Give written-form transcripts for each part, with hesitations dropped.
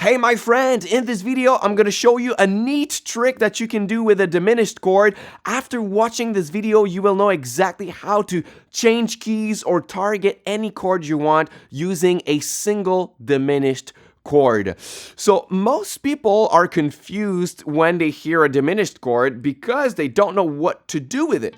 Hey my friend, in this video I'm gonna show you a neat trick that you can do with a diminished chord. After watching this video you will know exactly how to change keys or target any chord you want using a single diminished chord. So most people are confused when they hear a diminished chord because they don't know what to do with it.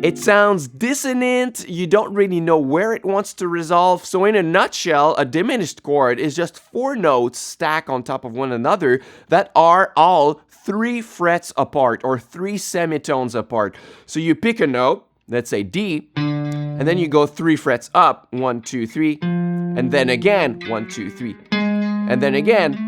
It sounds dissonant, you don't really know where it wants to resolve. So in a nutshell, a diminished chord is just 4 notes stacked on top of one another that are all 3 frets apart or 3 semitones apart. So you pick a note, let's say D, and then you go 3 frets up, 1, 2, 3, and then again, 1, 2, 3, and then again.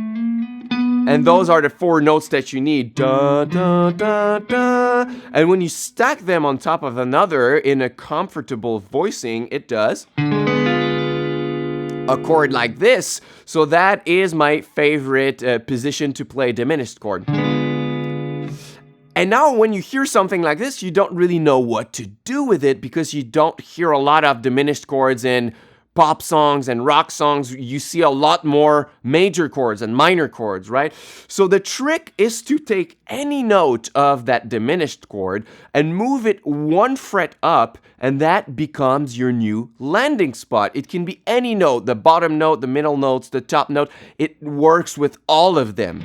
And those are the 4 notes that you need. Da, da, da, da. And when you stack them on top of another in a comfortable voicing, it does a chord like this. So that is my favorite position to play diminished chord. And now when you hear something like this, you don't really know what to do with it because you don't hear a lot of diminished chords in pop songs and rock songs. You see a lot more major chords and minor chords, right? So the trick is to take any note of that diminished chord and move it 1 fret up, and that becomes your new landing spot. It can be any note, the bottom note, the middle notes, the top note. It works with all of them.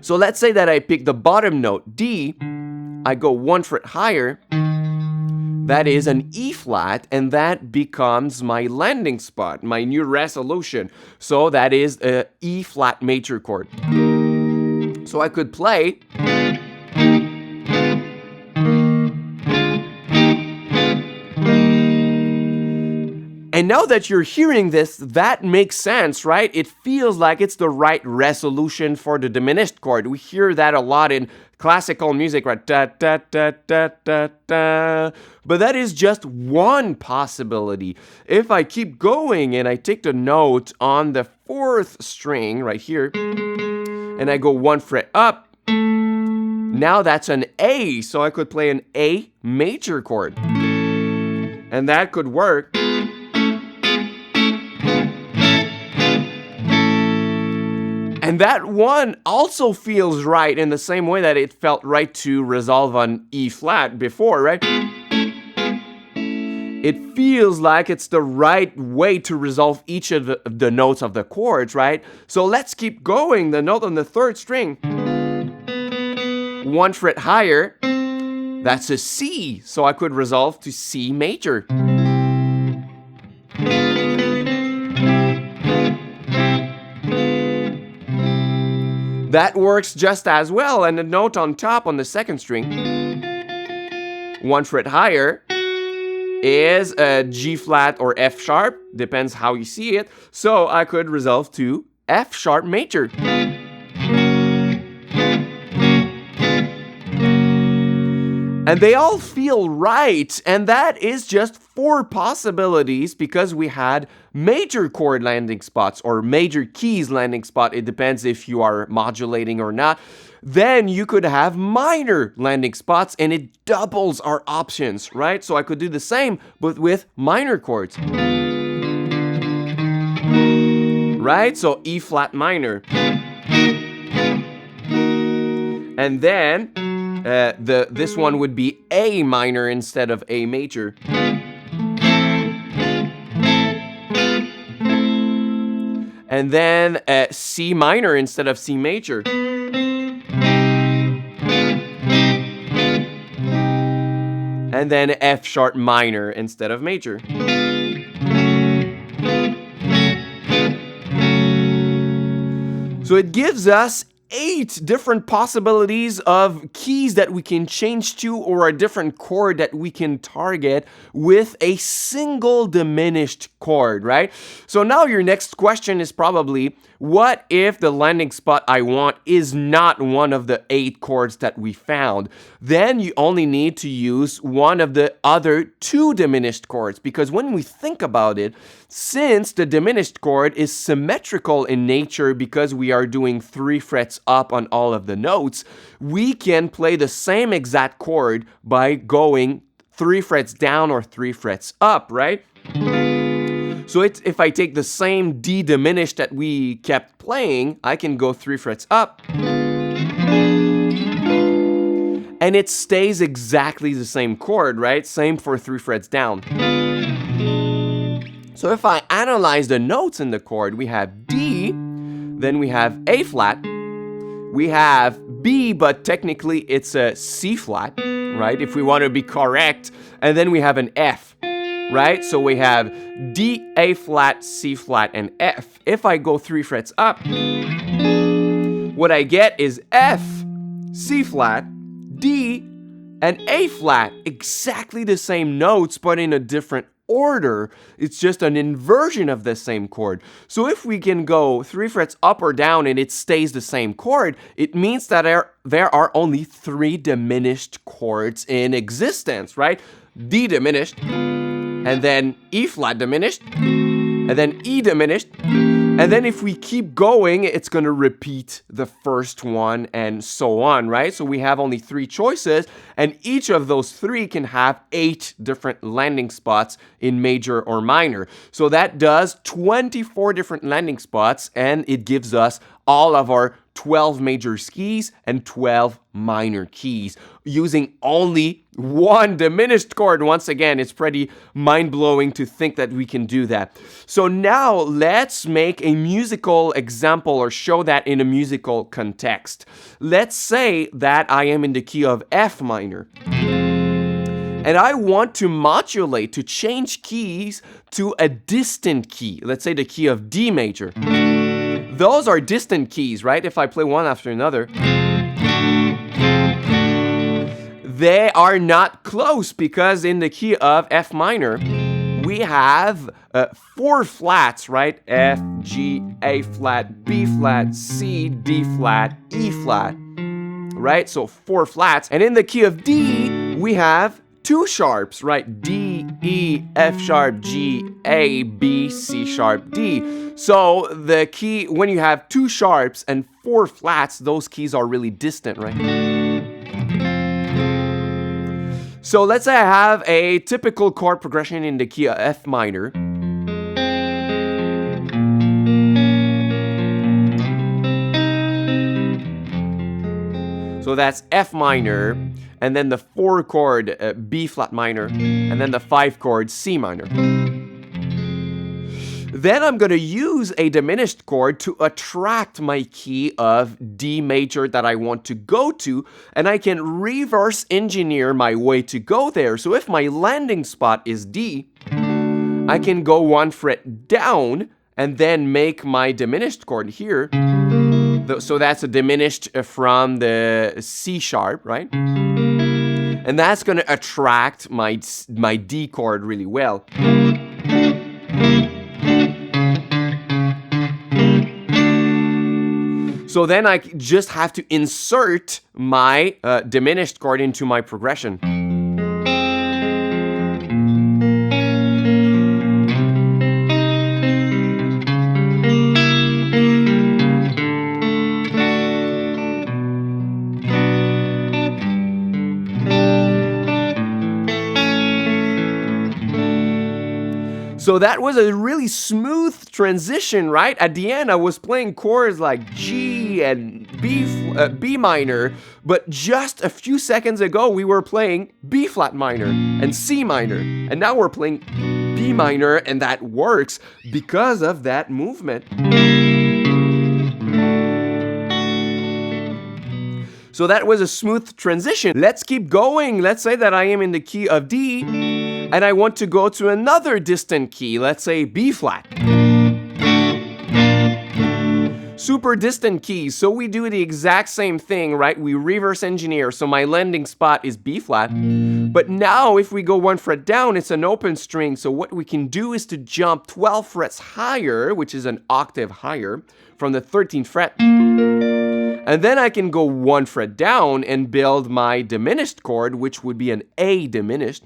So let's say that I pick the bottom note, D, I go 1 fret higher. That is an E flat, and that becomes my landing spot, my new resolution. So that is a E flat major chord. So I could play. And now that you're hearing this, that makes sense, right? It feels like it's the right resolution for the diminished chord. We hear that a lot in classical music, right? Da, da, da, da, da, da. But that is just one possibility. If I keep going and I take the note on the 4th string right here, and I go 1 fret up, now that's an A, so I could play an A major chord. And that could work. And that one also feels right in the same way that it felt right to resolve on E flat before, right? It feels like it's the right way to resolve each of the notes of the chords, right? So let's keep going. The note on the 3rd string, 1 fret higher, that's a C. So I could resolve to C major. That works just as well, and the note on top on the 2nd string, 1 fret higher, is a G flat or F sharp, depends how you see it, so I could resolve to F sharp major. And they all feel right, and that is just 4 possibilities because we had major chord landing spots or major keys landing spot. It depends if you are modulating or not. Then you could have minor landing spots and it doubles our options, right? So I could do the same but with minor chords. Right? So E flat minor. And then this one would be A minor instead of A major. And then C minor instead of C major. And then F sharp minor instead of major. So it gives us 8 different possibilities of keys that we can change to or a different chord that we can target with a single diminished chord, right? So now your next question is probably, what if the landing spot I want is not one of the 8 chords that we found? Then you only need to use one of the other 2 diminished chords, because when we think about it, since the diminished chord is symmetrical in nature because we are doing 3 frets up on all of the notes, we can play the same exact chord by going 3 frets down or 3 frets up, right? So if I take the same D diminished that we kept playing, I can go 3 frets up. And it stays exactly the same chord, right? Same for 3 frets down. So if I analyze the notes in the chord, we have D, then we have A flat, we have B, but technically it's a C flat, right? If we want to be correct, and then we have an F, right? So we have D, A flat, C flat, and F. If I go 3 frets up, what I get is F, C flat, D, and A flat. Exactly the same notes, but in a different order. It's just an inversion of the same chord. So if we can go 3 frets up or down and it stays the same chord, it means that there are only 3 diminished chords in existence, right? D diminished, and then E flat diminished, and then E diminished. And then if we keep going, it's going to repeat the first one and so on, right? So we have only 3 choices, and each of those 3 can have 8 different landing spots in major or minor. So that does 24 different landing spots, and it gives us all of our 12 major keys and 12 minor keys using only 1 diminished chord. Once again, it's pretty mind-blowing to think that we can do that. So now let's make a musical example or show that in a musical context. Let's say that I am in the key of F minor. And I want to modulate, to change keys to a distant key. Let's say the key of D major. Those are distant keys, right? If I play one after another, they are not close because in the key of F minor, we have 4 flats, right? F, G, A flat, B flat, C, D flat, E flat, right? So 4 flats. And in the key of D, we have 2 sharps, right? D, E, F sharp, G, A, B, C sharp, D. So the key, when you have 2 sharps and 4 flats, those keys are really distant, right? So let's say I have a typical chord progression in the key of F minor. So that's F minor, and then the 4 chord B flat minor, and then the 5 chord C minor. Then I'm going to use a diminished chord to attract my key of D major that I want to go to, and I can reverse engineer my way to go there. So if my landing spot is D, I can go 1 fret down and then make my diminished chord here. So that's a diminished from the C sharp, right? And that's going to attract my D chord really well. So then I just have to insert my diminished chord into my progression. So that was a really smooth transition, right? At the end, I was playing chords like G and B minor, but just a few seconds ago, we were playing B flat minor and C minor. And now we're playing B minor, and that works because of that movement. So that was a smooth transition. Let's keep going. Let's say that I am in the key of D, and I want to go to another distant key, let's say B flat. Super distant keys, so we do the exact same thing, right? We reverse engineer, so my landing spot is B flat. But now if we go 1 fret down, it's an open string, so what we can do is to jump 12 frets higher, which is an octave higher, from the 13th fret. And then I can go 1 fret down and build my diminished chord, which would be an A diminished.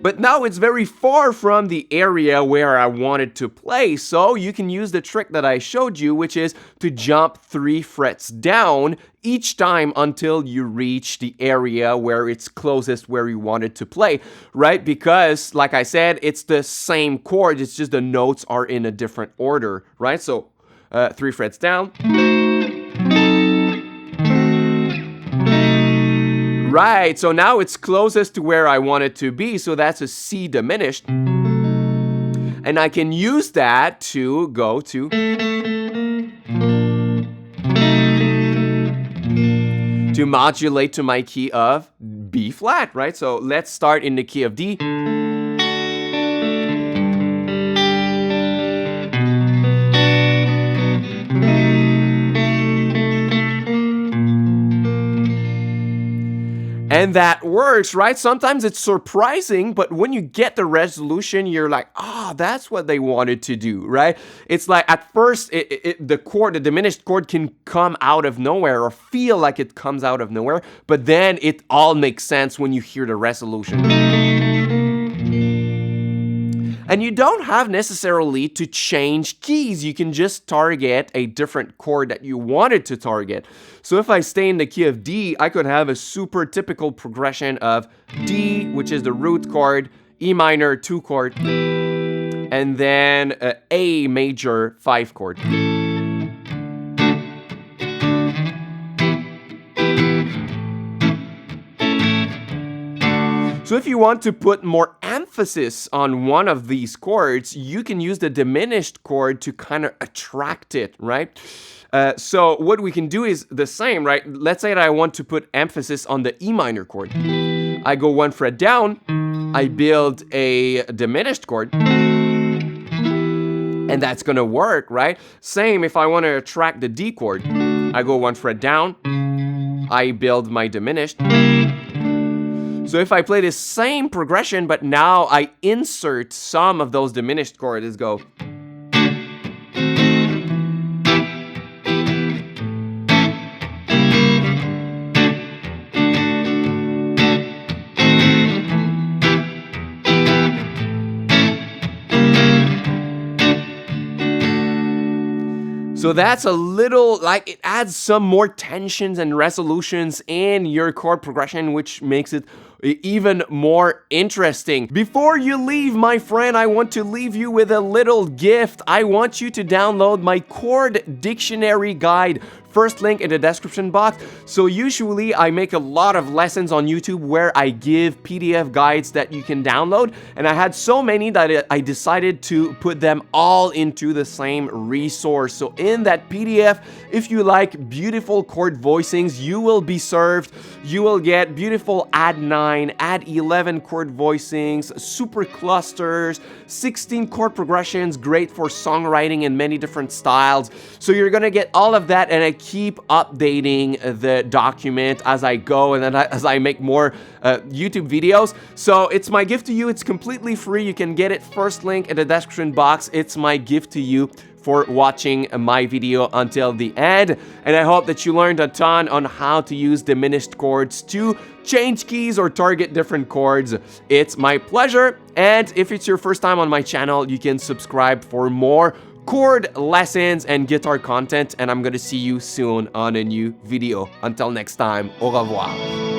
But now it's very far from the area where I wanted to play, so you can use the trick that I showed you, which is to jump 3 frets down each time until you reach the area where it's closest where you wanted to play, right? Because, like I said, it's the same chord, it's just the notes are in a different order, right? So 3 frets down. Right, so now it's closest to where I want it to be, so that's a C diminished. And I can use that to go to modulate to my key of B flat, right? So let's start in the key of D. And that works, right? Sometimes it's surprising, but when you get the resolution, you're like, ah, that's what they wanted to do, right? It's like at first, the diminished chord can come out of nowhere or feel like it comes out of nowhere, but then it all makes sense when you hear the resolution. And you don't have necessarily to change keys. You can just target a different chord that you wanted to target. So if I stay in the key of D, I could have a super typical progression of D, which is the root chord, E minor 2 chord, and then A major 5 chord. So if you want to put more emphasis on one of these chords, you can use the diminished chord to kind of attract it, right? So what we can do is the same, right? Let's say that I want to put emphasis on the E minor chord. I go 1 fret down, I build a diminished chord, and that's gonna work, right? Same if I want to attract the D chord. I go 1 fret down, I build my diminished. So if I play the same progression, but now I insert some of those diminished chords, go. So that's a little, like, it adds some more tensions and resolutions in your chord progression, which makes it even more interesting. Before you leave, my friend, I want to leave you with a little gift. I want you to download my chord dictionary guide. First link in the description box. So usually I make a lot of lessons on YouTube where I give PDF guides that you can download, and I had so many that I decided to put them all into the same resource. So in that PDF, if you like beautiful chord voicings, you will be served. You will get beautiful add 9, add 11 chord voicings, super clusters, 16 chord progressions, great for songwriting in many different styles. So you're gonna get all of that, and I keep updating the document as I go and then as I make more YouTube videos. So it's my gift to you. It's completely free. You can get it, first link in the description box. It's my gift to you for watching my video until the end. And I hope that you learned a ton on how to use diminished chords to change keys or target different chords. It's my pleasure. And if it's your first time on my channel, you can subscribe for more chord lessons and guitar content, and I'm gonna see you soon on a new video. Until next time, au revoir.